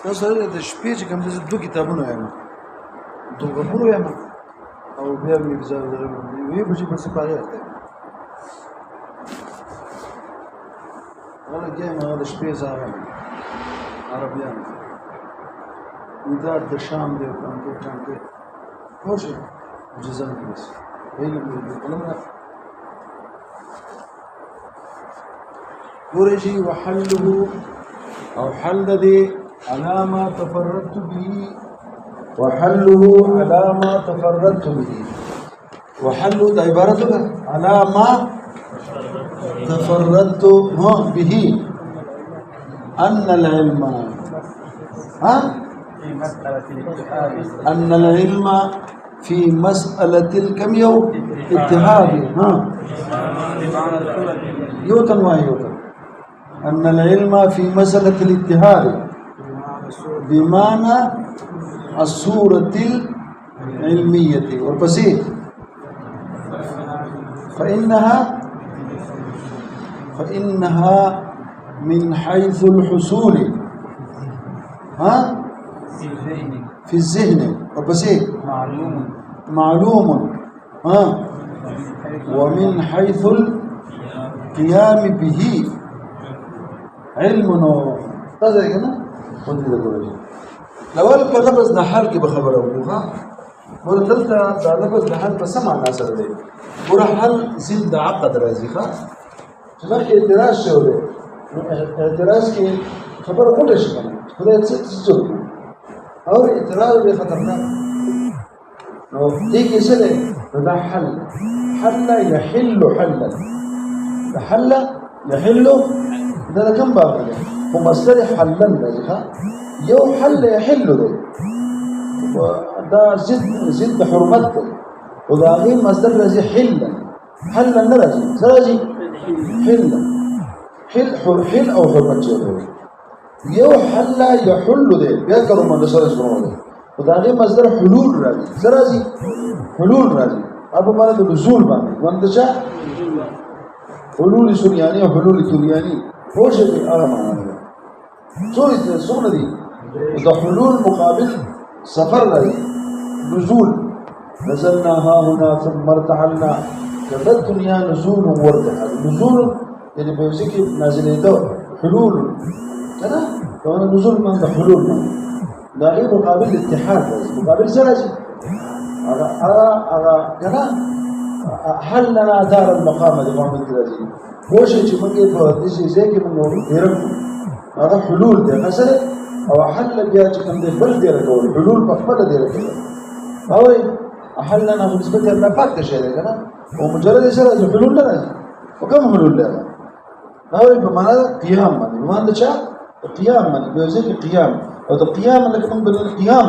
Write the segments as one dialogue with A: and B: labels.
A: نو سره د شپې چې کوم د دوه کتابونه یم دوه غوړو یم او بیا مې ځل وی به چې په څه پاره راځي ولا جاي ما هذا شبيه زارم عربيان ودار الشام دي وكان كده خوش جزاك بس هي اللي قلنا ورجي وحله او حل دي على ما تفردت به وحله على ما تفردت به وحله ده عبارته على ما تفردت به أن العلم أن العلم في مسألة الكم يوم اتحاد يوتن ويوتن أن العلم في مسألة الاتحاد بمعنى الصورة العلمية والبسيط فإنها من حيث الحصول في الذهن والبسيط معلوم ومن حيث القيام به علم هذا كده خذ ده كله الاول په لفظ د حل کې به خبره وکړه ورته دا لفظ د حل په سمع ناصر دی ور حل زید عقد راځي ښا چې دا اعتراض شوی اعتراض کې خبره کوله شي خدای څه او اعتراض به خطرناک نو دې کې څه دی دا حل يحل حلا يحل دا کوم باب دی په مصدر حلن راځي ښا یو حل يحل دی دا زد حرمت دی او دا غیر مصدر راځي حلا نه راځي راځي حل او حرمت چوي یو حل يحل دی بیا کړو من سره شروع دی او دا غیر مصدر حلول راځي حلول راځي ابو باندې د نزول باندې وندچا حلول سورياني او حلول تورياني خوش دي هغه معنا ده څو دي د حلول مقابل سفر راځي نزول نزلنا ها هنا ثم ارتحلنا كذا الدنيا نزول وارتحال نزول يعني بيوزيكي نازلين ده حلول كده كمان نزول من ده حلول ده غير مقابل الاتحاد مقابل سراجي هذا كده حلنا دار المقامة دي محمد كرازي وش چې موږ په دې ځای کې موږ هرم هغه حلول ده مثلا او حل بیا چې کوم دې بل دې راکول حلول په خپل دې راکول او حلنا نسبت نه پاتې شي ده کنه او مجرد سره حلول نه راځي وکم حلول ده او په معنا قیام باندې باندې چې قیام باندې به ځکه قیام او د قیام لکه موږ بل قیام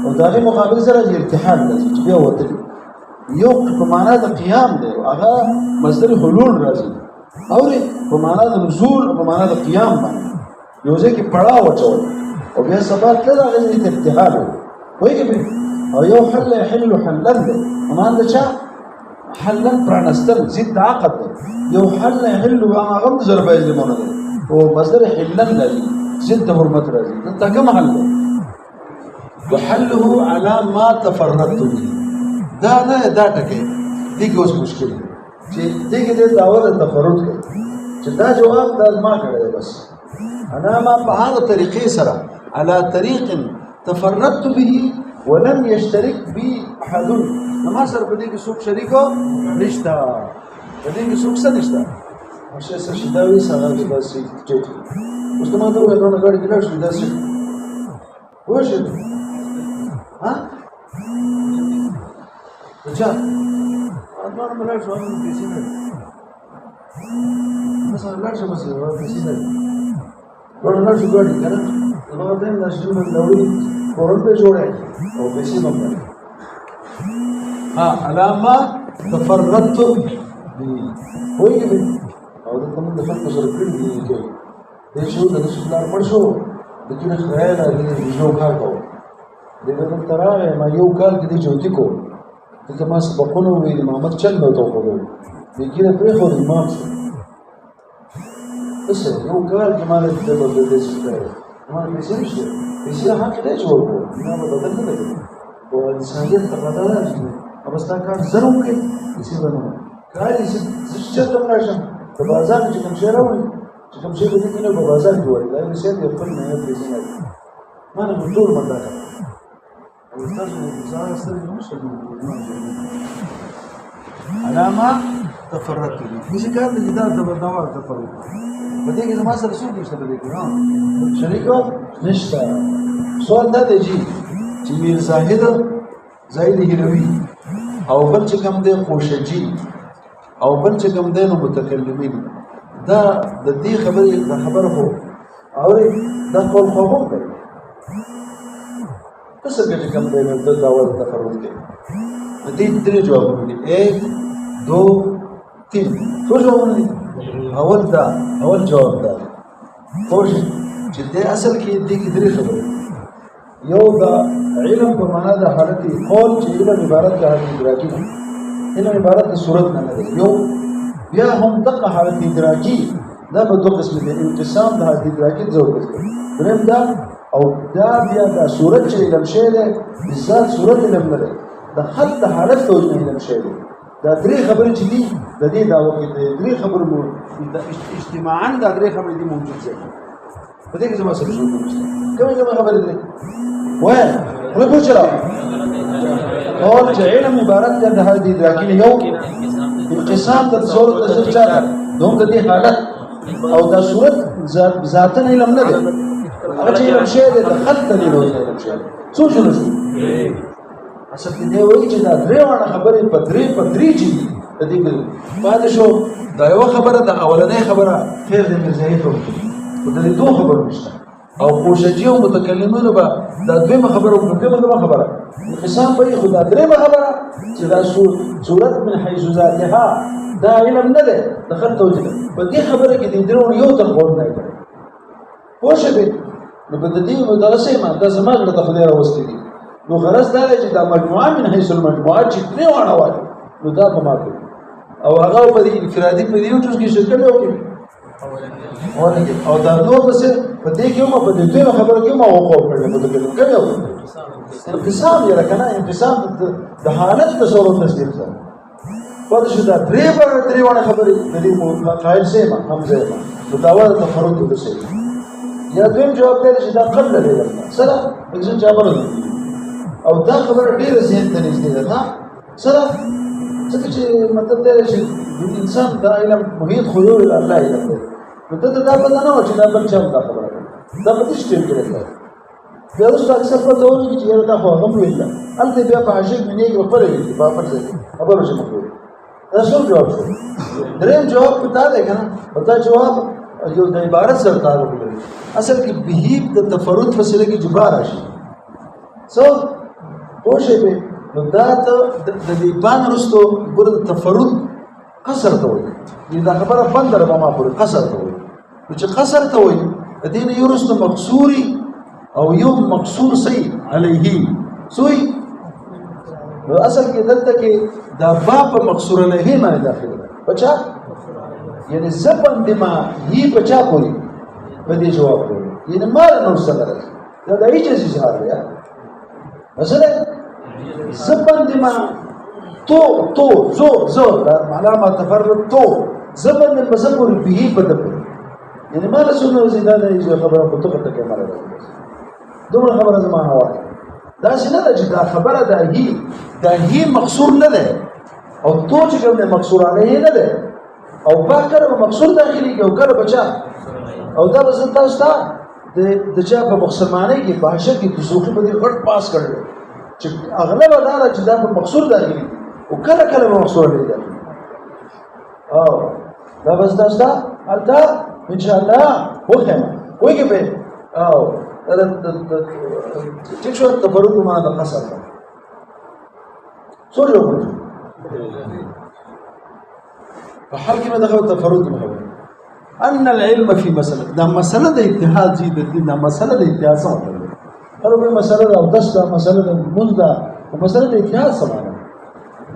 A: او دا غي مقابل سره ارتحال راځي چې بیا وته یو په معنا د قیام دی هغه مصدر حلول راځي او په معنا د نزول په معنا د قیام باندې یو ځکه پړاو چول او بیا سبا کله هغه د ارتحال وایي او یو حل يحل حلل دی معنا د چا حلل پرانستل زید عقد دی یو حل يحل هغه د ضربه زمونه دی او مصدر حلل راځي زید حرمت راځي دا کوم حل دی وحله على ما تفردت به دا نه دا ټکی دغه اوس مشکل دی چې دغه د داوود تفرد کوي چې دا جواب د ما کړی بس انا ما په هغه طریقې سره على طريق تفردت به ولم يشترك بي احد ما سره په دې کې څوک شریکو نشته په دې کې څوک نشته مشه سره شدا وی سره بس چې اوس کومه ته ورونه غاړي کې لاړ شو دا څه وښه ها अच्छा अदवार मला शोन दिसी नाही مثلا لاش مثلا दिसी नाही ورنه شو غاړي کنه نو دا د نشو من لوري فورن په جوړه او بيسي نمبر علامه تفردت وایي او دا کوم د خلکو سره کړی دی کې د شو د شکلار مړ شو د کله خیال دی جو کار کو دغه تراره ما یو کال کې دی جوړتی کو ته ما سبقونه وی محمد چل نو تو خو دی کله پرې خو امام شو څه یو کال کې مال د دې څه ما پیسې نشته پیسې حق دی چې ورکړو نه به بدل نه کوي او انسانیت تقاضا ده چې अब सता کار زر وکړي پیسې به نه کار یې چېرته راشم په بازار کې چې کوم شی راوړي چې کوم شی به دې کې نه په بازار کې وایي دا یو شی دی خپل نه پیسې نه ما نه ټول مردا او تاسو نه ځان سره نشئ علامه تفرق دي مش کار دي دا دوا تفرق په دې کې زما سره څه نشته په دې کې ها شریکو نشته سوال دا دی چې میر زاهد زاهد هروي او بل چې کوم دی خوشجي او بل چې کوم دی نو متکلمین دا د دې خبره خو او دا قول خو هم دی څه چې کوم دی نو د داور تفرق دی دې درې جوابونه دي 1 2 3 څو جوابونه دي اول جواب دا خوش چې د اصل کې دې کې درې خبرې یو دا علم په معنا د حالت قول چې علم عبارت د حالت ادراکي نه علم عبارت د صورت نه دی یو بیا هم دغه حالت ادراکي دا په دوه قسم دي انقسام د حالت ادراکي ضرورت دی دریم دا او دا بیا د صورت چې علم شی دی بالذات صورت علم نه دی د خط د حالت توجه علم شی دی دا درې خبرې چې دي د دې داوا کې درې خبرې مو اجتماعاً دا درې خبرې دي موجود دي په دې کې زما سره شروع نشته کومه خبرې دي وای خو په چلا او چې علم عبارت ده د حالت ادراکي یو انقسام د صورت د څه دوم د دې حالت او دا صورت ذاتن علم نه ده هغه چې علم شی ده د خط د علم شی څو شنو اصل کې دی وایي چې دا درې وړه خبرې په درې چې د دې بعد شو دا یو خبره د اولنۍ خبره خیر د مرزایي ته او د دې دوه خبرو نشته او خوشجي او متکلمینو به دا دویمه خبره او کومه خبره انقسام به خدا درېمه خبره چې دا صورت من حيث ذاتها دا علم نه ده دخل توجه په دې خبره کې د درو یو تر غوړ نه کوي خوشبه نو په دې مدرسې ما د زمانه ته خدای راوستي دي نو غرض دا دی چې دا مجموعه من حيث المجموعه چې درې وانه وایي نو دا په ما کې او هغه په دې انفرادي په دې یو څه کې شکل وکړي او دا نور څه په دې کې ما په دې دوه خبره کې ما وقوف کړل متکلم کړي انقسام یې راکنه انقسام د حالت تصور تصدیق ده پد شو دا درې وانه خبرې د دې قائل سیمه حمزه نو دا ول تفرد د څه یا دویم جواب دی چې دا قبل دی سره اجازه جواب او دا خبره ډیره ذهن ته نږدې ده سره څه چې مطلب دی چې انسان دا علم محیط خو یو الله علم دی نو ته دا پته نه و چې دا بل چا دا خبره دا په دې سټیم کې راځي بیا اوس اکثر په ځواني کې چې دا خو هم ویل البته بیا په عاشق منی کې په لري په فرض خبره شي مخوي دا څو جواب شو دریم جواب پتا دی کنه پتا جواب یو د عبارت سره تعلق لري اصل کې بهیب د تفرد فاصله کې جبار راشي څو پوښې به نو دا ته د دې باندې رستو ګور تفرد قصر ته وایي دا خبره بند را ما پورې قصر ته وایي چې قصر ته وایي د دې یو رستو مقصوري او یو مقصور سي علیه سوی نو اصل کې دلته کې دا باب مقصور علیه باندې داخله ده بچا یعنی زبن دما یی بچا پوری په دې جواب کوي یعنی مال نو سره دا د هیڅ اظهار دی مثلا زبن دما تو زو علامه تفرد تو زبن المذكور به بدل یعنی ما رسول زیدانه یې خبره په توګه ته کمره ده دومره خبره زمانه وایي دا څنګه ده چې دا خبره دا هی مقصور نه ده او تو چې کوم مقصور علیه نه ده او باکر مقصور داخلي کې او کله بچا او دا بس تاسو د چا په مسلمانۍ کې بحث کې د زوخي په دې غټ پاس کړل چې اغلب دا چې دا په مقصور داخلي او کله مقصور نه ده او دا بس تاسو البته ان شاء الله وګورئ به او ٹھیک شو تفرد ما د قصر سوري وګورئ په حال کې دغه تفرد مهم ان العلم في مساله دا مساله د اتحاد دي دا مساله د اتحاد سره ده هر به مساله او دسته مساله د مزدا او مساله د اتحاد سره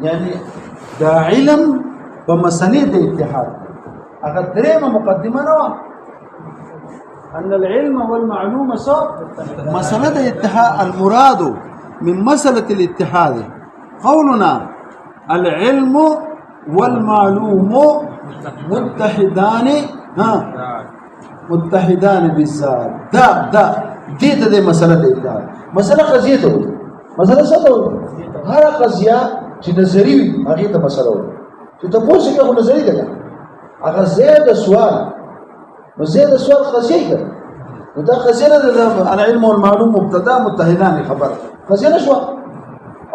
A: یعنی دا علم په مسلې د اتحاد هغه درېمه مقدمه نه ان العلم والمعلومه مساله الاتحاد. المراد من مساله الاتحاد قولنا العلم والمعلوم متحدان متحدان بالذات. دا دې مساله الاتحاد مساله قضيه ته مساله څه ته هر قضيه چې نظری وي هغه ته مساله وي چې ته پوښتنه کوې نظری ده هغه زیاده سوال نو زیاده سوال قضيه ده نو دا قضيه ده العلم والمعلوم مبتدا متحدان خبر قضيه نشو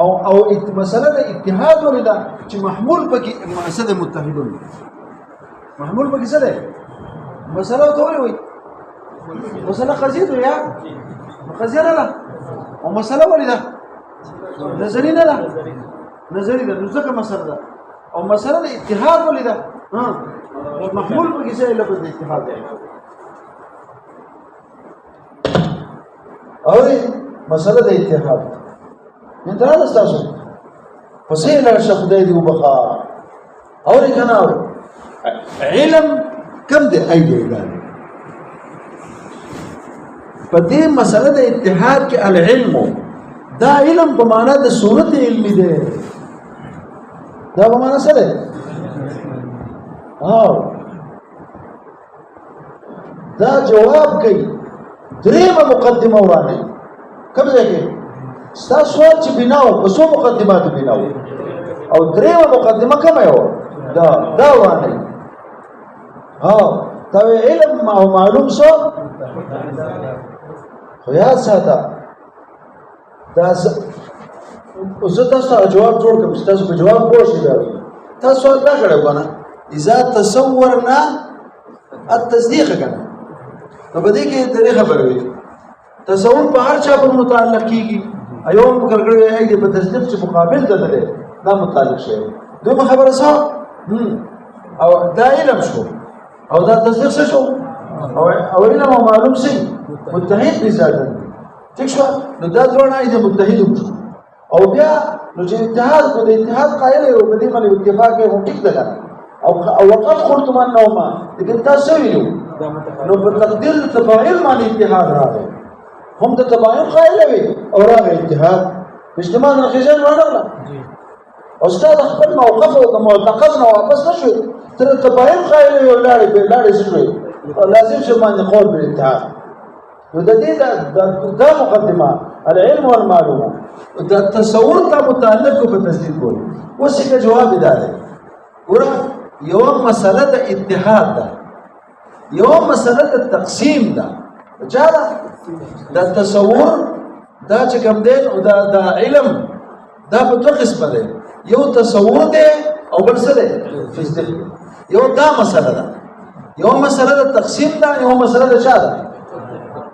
A: او مساله د اتحاد ولدا چې محمول پکې مساله متحدون محمول پکې څه ده مساله ته وي مساله قضيه ده یا قضيه نه او مساله ولدا نظری نه ده نظری ده نو ځکه مساله ده او مساله د اتحاد ولدا محمول پکې څه لفظ د اتحاد ده او مساله د اتحاد من درا استاسو پسې له خدای دی وبخا اور کنه علم کم دی ایډیا په دې مساله د اتحاد کې العلم دا علم په معنا د صورت علمي دی دا په معنا څه دی دا جواب کوي درېمه مقدمه ورانه کوم ځای کې ستا سوال چې بناو په څو مقدماتو بناو او درېمه مقدمه کومه یو دا ورانه دا علم او معلوم څه خو یاد ساته دا زه تاسو ته جواب جوړ کړم چې تاسو په جواب پوه شئ تاسو سوال دا کړی کنه اذا تصورنا التصديق کنه نو په دې کې درې خبرې وي تصور په هر چا پر متعلق کیږي ایو مګرګړې ایږي په تصدیق چې مقابل ده دا متعلق شي دوه خبره څه او دا علم شو او دا تصدیق څه شو او علم او معلوم شي متحد بذاته ٹھیک شو نو دا ځوان ایږي متحد او بیا نو چې اتحاد کو د اتحاد قائل او په دې باندې اتفاق هم ټیک ده او وقت قلت من نوما لیکن تاسو ویلو نو په تقدیر تباین باندې اتحاد راغی هم د تباین قائل وي او راغی اتحاد اجتماع الخزان ورغله استاد خپل موقف او معتقدنا واپس نشو تر تباین قائل وي لاړې شوی لازم شي باندې قول بالاتحاد نو د دې دا مقدمه العلم والمعلومه دا تصور ته متعلق په تصدیق کول اوس یې جواب دی ورته یو مسله د اتحاد ده یو مسله د تقسیم ده چاره د تصور دا چې کوم دی او دا علم دا په دوه قسمه ده یو تصور ده او بل څه ده تصدیق یو دا مسله ده یو مسله د تقسیم ده یو مسله د چا ده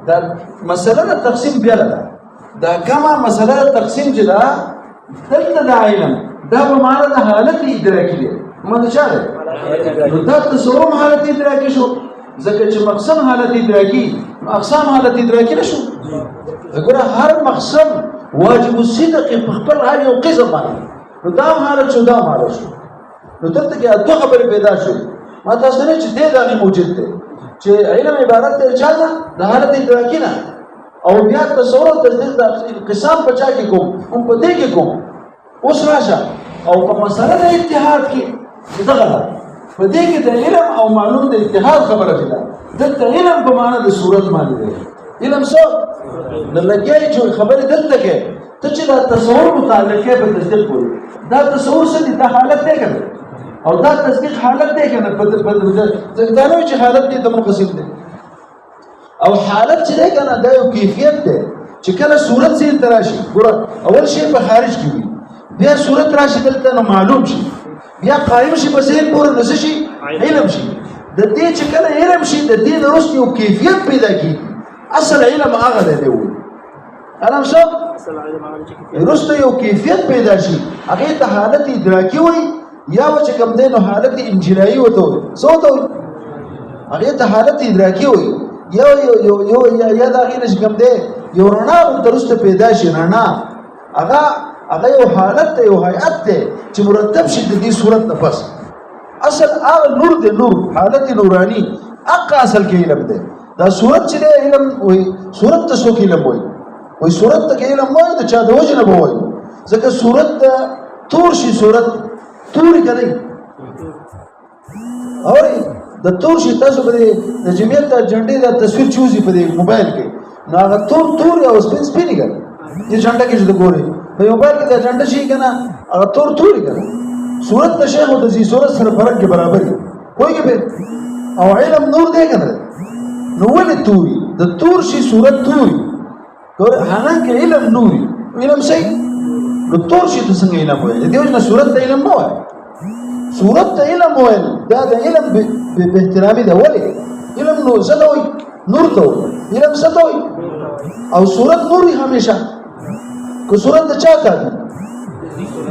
A: دا مسله د تقسیم بیا ده دا کومه مسله د تقسیم چې ده دلته د علم دا په معنا د حالت ادراکي ده مونږ چاره نو دا تصور حالت ادراکي شو ځکه چې مقسم حالت ادراکي اقسام حالت ادراکي نشو وګوره هر مقسم واجب الصدق په خپل حال یو قسم باندې نو دا حالت شو دا حالت شو نو دلته کې دوه خبرې پیدا شوې ما تاسو نه چې دې دا موجود دی چې علم عبارت دی چا ده د حالت ادراکي نه او بیا تصور او تصدیق د قسم بچا کې کوم هم په دې کې کوم اوس راشه او په مسله د اتحاد کې دغه ده په دې کې د علم او معلوم د اتحاد خبره ده دلته علم په معنا د صورت باندې دی علم څه د لګیای چې خبره دلته کې ته چې دا تصور متعلق کې په تصدیق کوي دا تصور څه د حالت دی کنه او دا تصدیق حالت دی کنه په دا نو چې حالت دې د منقسم دی او حالت چې دی کنه دا یو کیفیت دی چې کله صورت سي تراشي ګور اول شی په خارج کې وي بیا صورت راشي دلته نو معلوم شي بیا قائم شي بس یې پور نس شي علم شي د دې چې کله علم شي د دې وروسته یو کیفیت پیدا کیږي اصل علم هغه دی وي علم څه اصل علم هغه چې وروسته یو کیفیت پیدا شي هغه ته حالت ادراکي وي یا چې کوم دی نو حالت انجلایي وته څه وته هغه ته حالت ادراکي وي یا دا غیر چې کوم دی یو رڼا وروسته پیدا شي رڼا هغه یو حالت ته یو هيئت ته چې مرتب شي د دې صورت نه پس اصل هغه نور دی نور حالت نورانی اقا اصل کې علم دی دا صورت چې علم وي صورت ته څوک علم وي صورت ته علم وایي د چا د وجه نه به وایي ځکه صورت ته تور شي صورت توري کوي اوري د تور شي تاسو به د جمعیت د جنډې د تصویر چوزي په دې موبایل کې نو هغه تور او سپین سپینی کوي چې جنډه کې چې ګوري په موبایل کې د جنډه شي کنه هغه توري کوي صورت ته شیخ او د صورت سره فرق کې برابر دي کوئی به او علم نور دی کنه نو ولې توري د تور شي صورت توري ګور حالانکه علم نوري علم صحیح نو تور شي د څنګه علم وایي دیو نه صورت ته علم نه وایي صورت ته علم وایي دا د علم به احترامي ده ولې علم نو زدوي نور ته علم زدوي او صورت نوري همیشه کو صورت ته چاته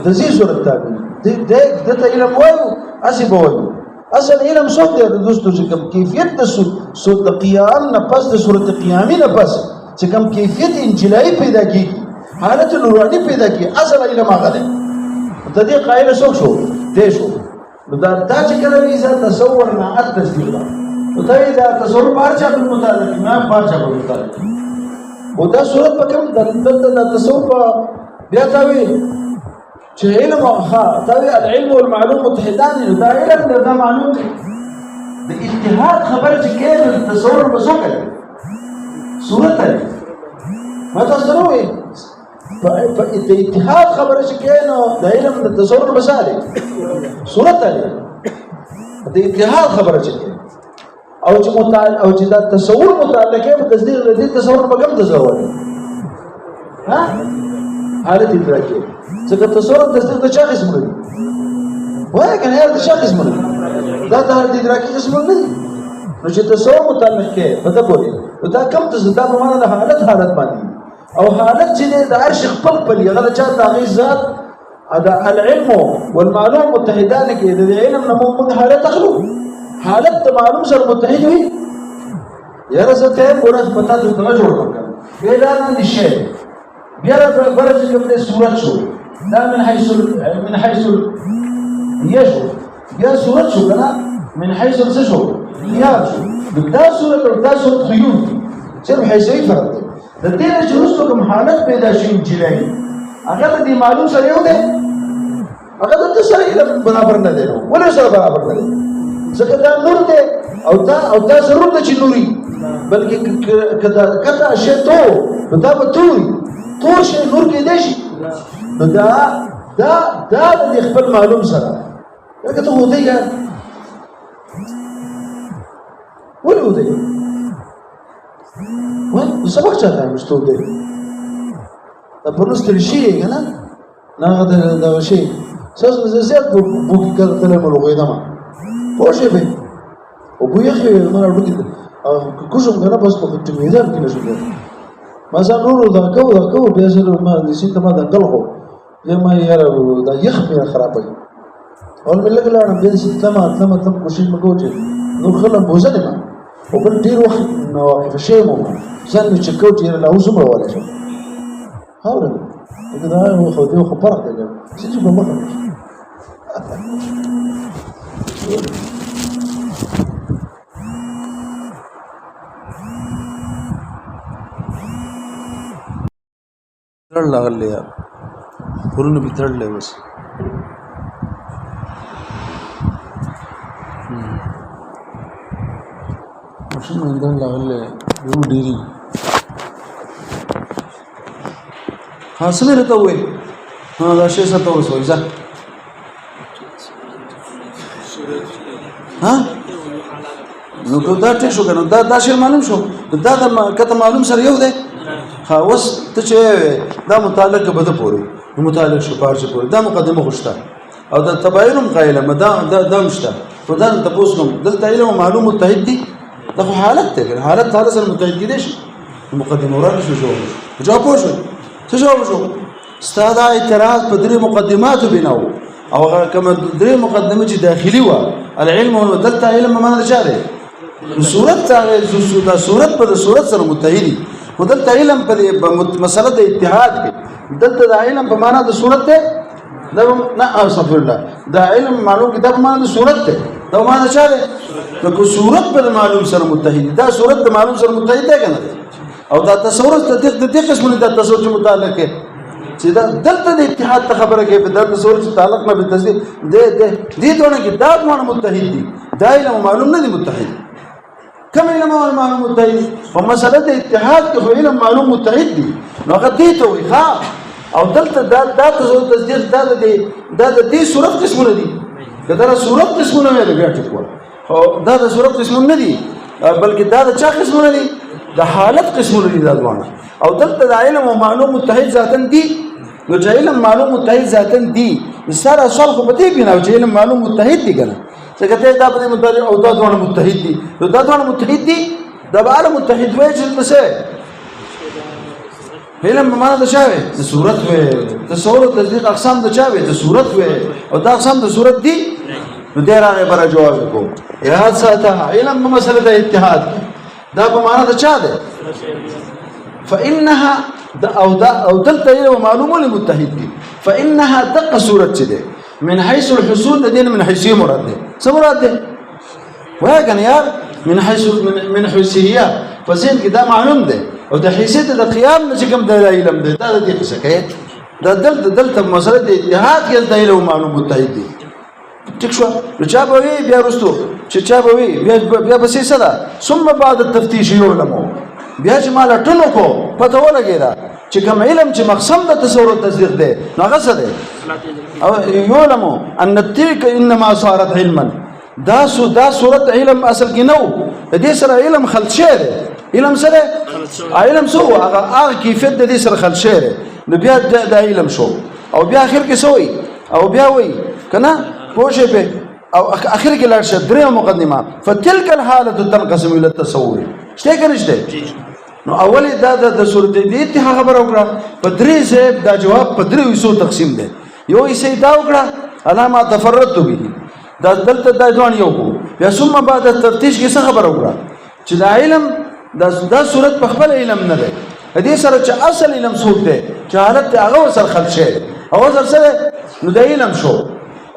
A: د دې صورت ته دته علم وایو اسی به وایو اصل علم څه دی دوستو چې کوم کیفیت د صورت قیام نه پس د صورت قیامي نه پس چې کوم کیفیت انجلای پیدا کیږي حالت نورانی پیدا کی اصل علم هغه دی د دې قائل څوک شو دی شو نو دا چې کله ویزه تصور نه ات تصدیق نو دا تصور پارچا په مطابق نه پارچا په مطابق او دا صورت په کوم د تصور په بیا تا وی چې علم ها دا العلم والمعلوم متحدان دا علم دا معلوم دی د اجتهاد خبر چې کله تصور مسوکه صورت دی ما تاسو نو وی په اتحاد خبره چې کینو د علم د تصور مسالې صورت دی د اتحاد خبره چې او چې او چې دا تصور متعلقه په تصدیق د دې تصور په کوم تصور ها حالت ادراکي څنګه تصور تصدیق د چا قسم دی وای کنه د چا قسم دی دا د حالت ادراکي قسم نه دی نو چې تصور متعلقه پته پوری دا کوم تصدیق په معنا د حالت باندې او حالت چې د عرش خپل یغه چا تغیر ذات دا العلم والمعلوم متحدان کې د علم نه موږ حالت اخلو حالت د معلوم سره متحد وي یا رسته ورځ پتا ته څنګه جوړ کړم پیدا نه نشي بیا ورځ کوم د صورت شو دا من حيث يشو بیا صورت شو کنه من حيث څه شو یا شو دا صورت او دا صورت خيوط صرف حيثي فرق دی د دې نه چې وروسته کوم حالت پیدا شي انجلای هغه د معلوم سره یو دی هغه د سره برابر نه دی ولې سره برابر نه دی ځکه دا نور دی او دا ضرور د چې نوري بلکې کدا شی ته دا به تو شی نور کې دی شي نو دا د خپل معلوم سره هغه ته هو دی یا ولې هو دی سبق چاته مشتو دی دا پرستل شي کنه نه دا شي ساس زیات بو کې کلمه لغوي ما پوښې به او بو یې ما راوړل دي کوم غنا بس په دې میدان کې نشو ما ځان نور دا کو بیا سره ما د سینته ما دا غلغو ما یاره دا یخ په خرابای اول ملګری لاړم بیا سینته ما تم ماشين مګوچې نور خلک بوزنه ما او بل ډیر وخت نو فشې مو ځان چې کوټ یې له اوسه ولا شو هاوره دا خو دې خو فرق دی چې په مخه تړل یا پرونه به تړل وس ماشین اندر لاغله یو ډیری حاصل رته وې ها دا شی څه تاسو وایي ځه ها نو دا ټیک شو کنه دا شی معلوم شو دا کته معلوم سره یو دی ها اوس ته چې دا متعلق به ده پوري متعلق شو پارچه پوري دا مقدمه خوشته او دا تباینم قایله دا مشته په دا تاسو کوم دلته علم معلوم متحد دي دا حالت ته حالت سره متحد دي شي مقدمه ورانه شو جواب شو څه جواب شو استاد اعتراض په درې مقدمات بناو او کوم درې مقدمه چې داخلي و العلم ودلته علم ما نه چاره صورت دا صورت په صورت سره متحدي ودلته علم په مسله د اتحاد کې دلته د علم په معنا د صورت ته دا نه استغفر الله دا علم معلوم کتاب معنا د صورت ته دا معنا چا ده نو کو صورت په معلوم سره متحد دا صورت د معلوم سره متحد ده کنه او دا تصور د دې قسمونه د تصور چې متعلق کې چې دا دلته د اتحاد ته خبره کوي په د تصور چې تعلق نه به تصدیق دې دونه کې دا معنا متحد دي دا علم معلوم نه دي متحد کوم علم معلوم متحد په مسله د اتحاد کې علم معلوم متحد دي نو هغه دې ته وي ښا او دلته دا تصور تصدیق دا د دې صورت قسمونه دي کله صورت قسمونه مې لګاټ کول او دا د صورت قسمونه نه دي بلکې دا د چا قسمونه دي د حالت قسمونه دي دا ځوانه او دلته د علم او معلوم متحد ذاتن دي نو چې علم معلوم متحد ذاتن دي سره اصل خو به دې بنا چې علم معلوم متحد دي کنه څنګه ته دا په مطابق او دا ځوانه متحد دي نو دا ځوانه متحد دي دا به علم متحد وایي چې څه علم معنا د شاوه د صورت و تصور تصدیق اقسام د چاوه د صورت و او دا اقسام د صورت دي نو دې راغی بر جواب کو یاد ساته علم مسله د اتحاد دا په معنا د چا ده فانها او دلته علم معلومه لمتحد دي فانها دق صورت چه ده من حيث الحصول لدينا من حيث مراد ده څه مراد ده وای کنه یار من حيثيه فزين کې دا معلوم ده او د حیثیت د قیام نه چې کوم د علم ده دا د دې څه کوي دا دلته مسله د اتحاد کې د علم معلوم متحد دي ټیک شو نو چا به وی بیا وروستو چې چا به وی بیا بسې صدا ثم بعد التفتيش يعلم بیا چې مال ټنو کو پته ولګیدا چې کوم علم چې مقسم د تصور تصدیق ده نو هغه څه ده او يعلم ان تلك انما صارت علما دا صورت علم اصل کې نو دې سره علم خلط شه ده علم سره علم سو هغه کیفیت د دې سره خلط شه نو بیا د علم شو او بیا اخر کې سوې او بیا وای کنه پوښې په او اخر کې لاړ شه درې مقدمه فتلك الحاله تنقسم الى التصور شته کنيشته نو اول دا د صورت دې اتحاد خبر وکړه په درې ځای دا جواب په درې حصو تقسیم ده یو یې دا وکړه علامه تفردت به دا دلته دا ځوان یو کو بیا ثم بعد التفتيش کې څه خبر وکړه چې دا علم دا صورت په خپل علم نه ده دې سره چې اصل علم څوک ده چې حالت هغه سره خلق شي او سره نو د علم شو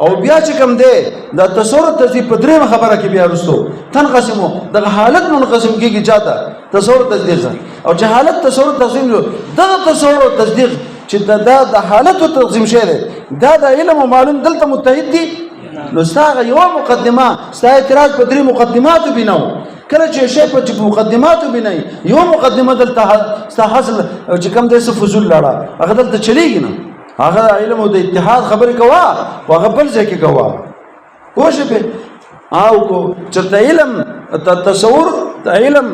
A: او بیا چې کوم ده دا تصور تصدیق په درې خبره کې بیا رسو تنقسمو د حالت منقسم کیږي چاته تصور تصدیق او چې حالت تصور تقسیم دا تصور تصدیق چې دا د حالت تقسیم شي دا د علم او معلوم دلته متحد دي نو ستاسو یو مقدمه ستاسو اعتراض په درې مقدمات بناو کله چې شی په مقدمات بنای یو مقدمه دلته ستاسو حاصل چې کوم د فضول لړا هغه دلته چلیږي نه هغه علم او د اتحاد خبرې کوا او هغه بل ځای کې کوا پوه په او کو چرته علم تصور علم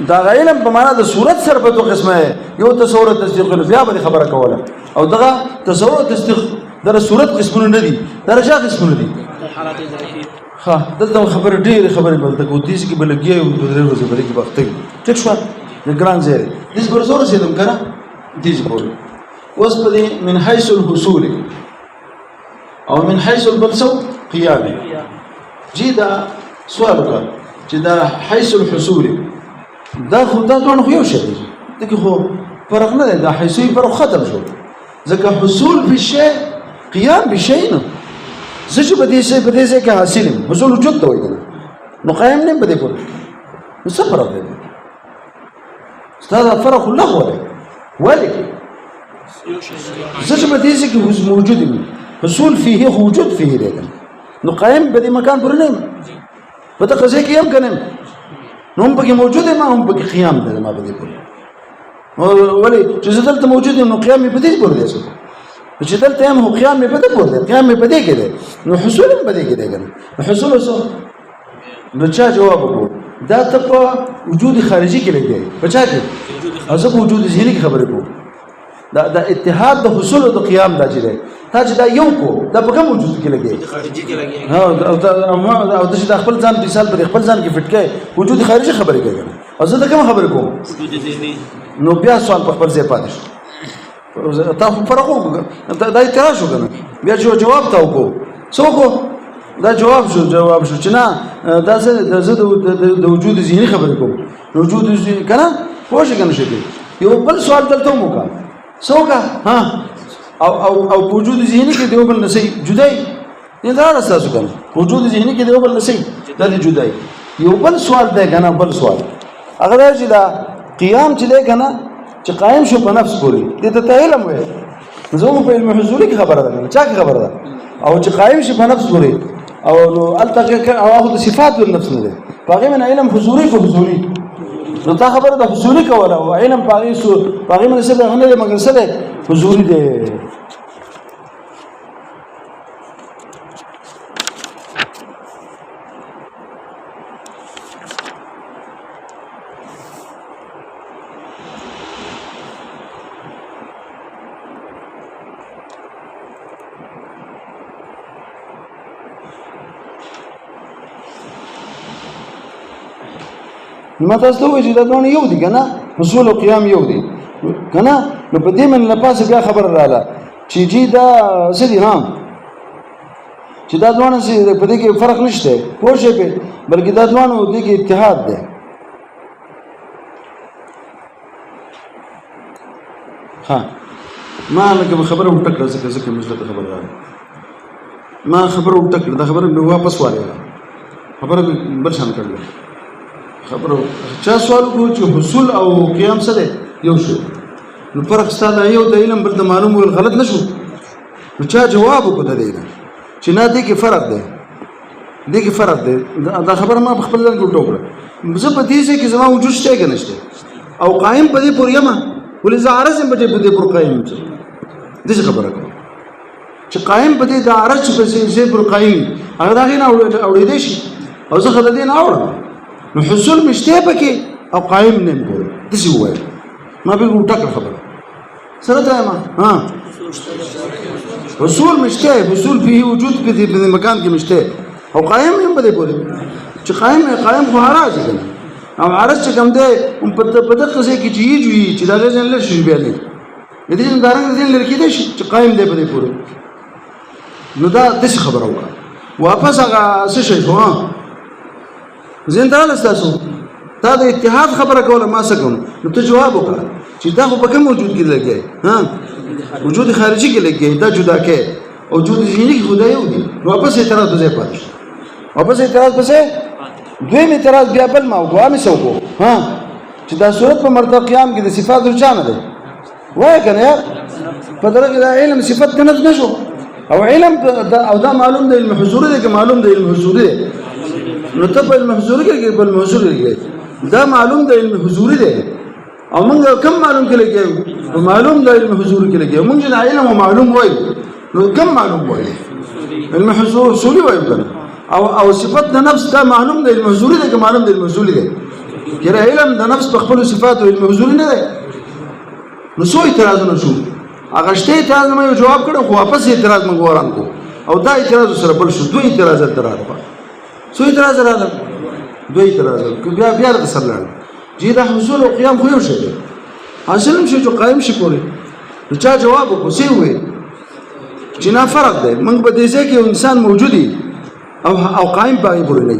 A: دا علم په معنا د صورت سره په دوه قسمه یو تصور تصدیق بیا به خبره کوله او دغه تصور تصدیق در صورت قسمونه نه دي درجه قسمونه دي ها دلته خبره ډېر خبره بلته کو دي چې بلګي او د درې ورځې بلګي وخت ټیک شو د ګران زیره دې برسور سیدم کنه دې بول اوس په دې من حيث الحصول او من حيث البلسو قيام جي دا سوال وکړه چې دا حيث الحصول دا خو دا ټول خو یو شی دی دغه خو فرق نه دی دا حيثي فرق ختم شو ځکه حصول بالشيء قيام بشيء نه زه په دې څه کې حاصل حصول وجود ته وایي نو قائم نه بده کول نو څه فرق دی استاد فرق الله ولا ولك زه په دې څه کې موجود دی حصول فيه وجود فيه دی نو قائم په دې مکان پر نه پته قضیه کې هم کنه نو هم پکې موجود ما هم پکې قیام دی ما په دې پر ولې چې دلته موجود نو قیام په دې پر دی چې دلته هم قیام په دې پر دی قیام په دې کې دی نو حصول هم په دې کې دی کنه حصول وسو نو چا جواب وکړو دا ته په وجود خارجي کې لګي په چا کې ازه وجود ذهني کې خبرې کوو دا اتحاد د حصول او د قیام دا چې دی تا چې دا یو کو دا په کوم وجود کې لګي خارجي کې لګي ها او د خپل ځان مثال پر خپل ځان کې فټ کې وجود خارجي خبرې کوي او زه دا کوم خبرې کوم وجود ذهني نو بیا سوال په خپل ځای پاتې شو تا فرق وکړه دا اعتراض وکړه بیا چې جواب تا وکړو څوک دا جواب شو چې نه دا زه د وجود ذهني خبرې کوم وجود ذهني کنه پوه شئ کنه شي یو بل سوال دلته موکا څوک ها او وجود ذهني کې دیو بل نسي جدای نه دا تاسو کنه وجود ذهني کې دی بل نشي دا دی جدای یو بل سوال دی کنه بل سوال هغه دا چې دا قیام چې دی کنه چې قائم شو په نفس پورې دې ته علم وایي زموږ په علم حضوري کې خبره ده چا کې خبره ده او چې قائم شي په نفس پورې او نو التقى او اخذ صفات النفس نه ده باقي من علم حضوري کو حضوري نو تا خبره ده حضوري کوله او علم باقي سو باقي من څه ده نه مګر څه ده حضوري ده ما تاسو ته چې دا ډول یو دي کنه حصول او قیام یو دي کنه نو په دې من لپاره بیا خبر رااله چې جی دا سدي نام چې دا ډول سي په دې کې فرق نشته پوه شئ په بلکې دا ډول دې کې اتحاد ده ها ما لکه خبره وټکړه ځکه مثله خبره رااله ما خبره وټکړه دا خبره به واپس واره خبره بل شان کړل خبرو چا سوال کو چې حصول او قیام څه دی یو شو نو فرق ستاسو یو د علم بل د معلوم ول غلط نشو نو چا جواب کو ده دی چې نه دي کې فرق دی دي کې فرق دی دا خبره ما خپل ځان ګټو کړ زه په دې چې زما وجود شته کې نشته او قائم په دې پورې ما ولې زارز په دې پر قائم څه دې خبره کوم چې قائم په دې د عرش په دې پر قائم هغه دا نه اورېدې شي او زه خدای نه اورم نو حصول مشته پکې او قائم نه پوره دسی وای ما به وټک خبره سره ته ما ها حصول مشته حصول فيه وجود په دې مکان کې مشته او قائم نه بده پوره چې قائم خو حراج کنه او عرش چې کوم دی په دغه ځای کې چې دا ځین لر شي بیا نه دې نه دارنګ دې لر کې دي چې قائم دی بده پوره نو دا دسی خبره وای واپس هغه څه شي ها زندان استاسو دا د اتحاد خبره کوله ما څه کوم نو ته جواب وکړه چې دا خو په کوم موجود کې لګي ها وجود خارجي کې لګي دا جدا کې او وجود ذهني کې خدای یو دی واپس اعتراض دوی پاتې واپس اعتراض پسې دوی اعتراض بیا بل ما وګوا مې سوکو ها چې دا صورت په مرتبه قیام کې د صفات رجانه ده وای کنه یار په درجه د علم صفات کنه نشو او علم او دا معلوم دی علم حضوري دی که معلوم دی علم حضوري دی نو ته په المحظوري کې په المحظوري کې دا معلوم دی علم حضوري دی او موږ کم معلوم کې لګي معلوم دی علم حضوري کې لګي موږ نه علم معلوم وای نو کم معلوم وای علم حضوري وای کنه او صفات د نفس دا معلوم دی علم حضوري دی که معلوم دی علم حضوري دی کله علم د نفس په خپل صفات او علم حضوري نه دی نو سو اعتراض نه شو هغه شته اعتراض مې جواب کړو خو واپس اعتراض مې وران کو او دا اعتراض سره بل شو دوه اعتراضات راغله سو اعتراض راغله دوه اعتراض بیا د سره چې دا حصول او قیام خو یو شی دی حاصل شي چې قائم شي پورې نو چا جواب وکړي سی وې چې نه فرق دی موږ په دې ځای کې یو انسان موجود دی او قائم پای پورې نه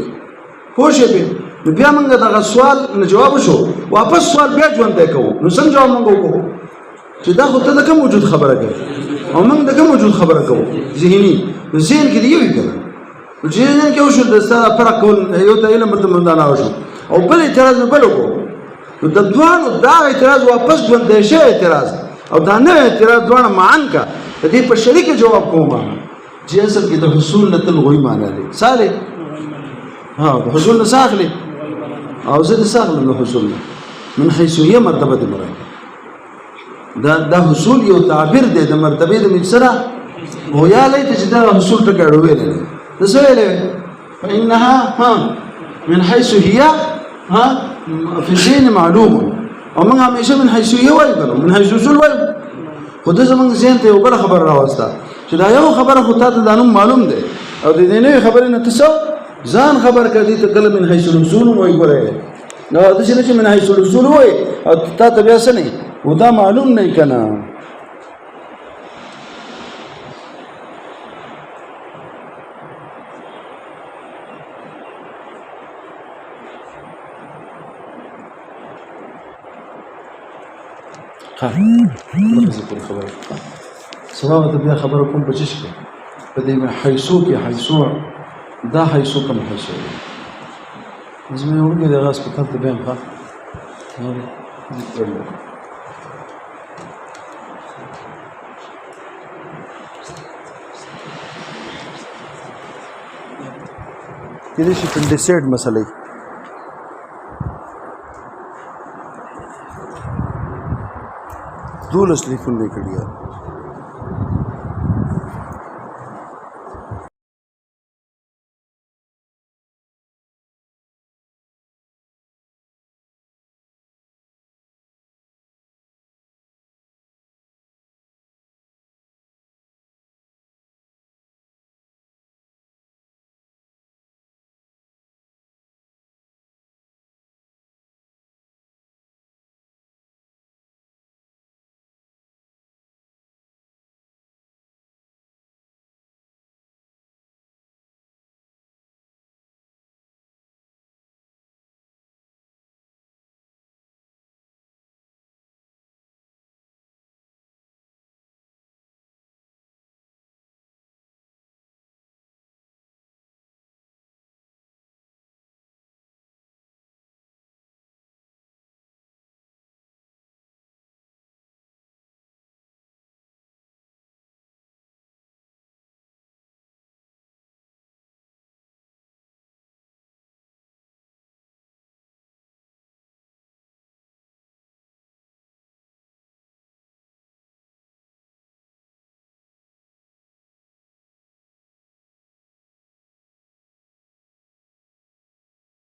A: پوه شئ نو بیا موږ دا سوال نه جواب شو واپس سوال بیا ژوند دی کوو نو څنګه جواب موږ وکړو چې دا خو ته د کوم وجود خبره کوي او موږ د کوم وجود خبره کوو ذهني ذهن کې دی یو کنه چې ذهن کې وشو د ستاره فرق کول یو ته علم مرته مندانه وشو او بل اعتراض نه بل وکړو نو د دوانو دا اعتراض واپس ژوند دی شي اعتراض او دا نه اعتراض دوانه معن کا د دې په شریک جواب کوم چې اصل کې د حصول نتل غوي معنی دی صالح ها د حصول نه ساخلي او زه د ساخلم د حصول من حيث هي مرتبه مراد دا حصول یو تعبیر دی د مرتبه د مجسره هو یا لیت چې دا حصول ټکړو ویل نه نسویل فانها ها من حيث هي ها في الدين معلوم او موږ همیشه من حيث هي وایو من حيث حصول وایو خو د زمونږ ذهن ته یو بل خبر راوسته چې دا یو خبره خو تاسو ته دانو معلوم دی او د دې نه خبرې نه تاسو ځان خبر کړي ته کله من حيث الحصول وایي ګوره نو د چې من حيث الحصول وایي او تاسو بیا څه نه ودا معلوم نه کنه ها خبره سبا ته بیا خبره کوم بچی شي په دې حیثو کې حیثو دا حیثو کوم حیثو زموږ ورګه د غاس په تل بیان ښه کله چې کنډیسیټ مسلې دولس لیکل لیکل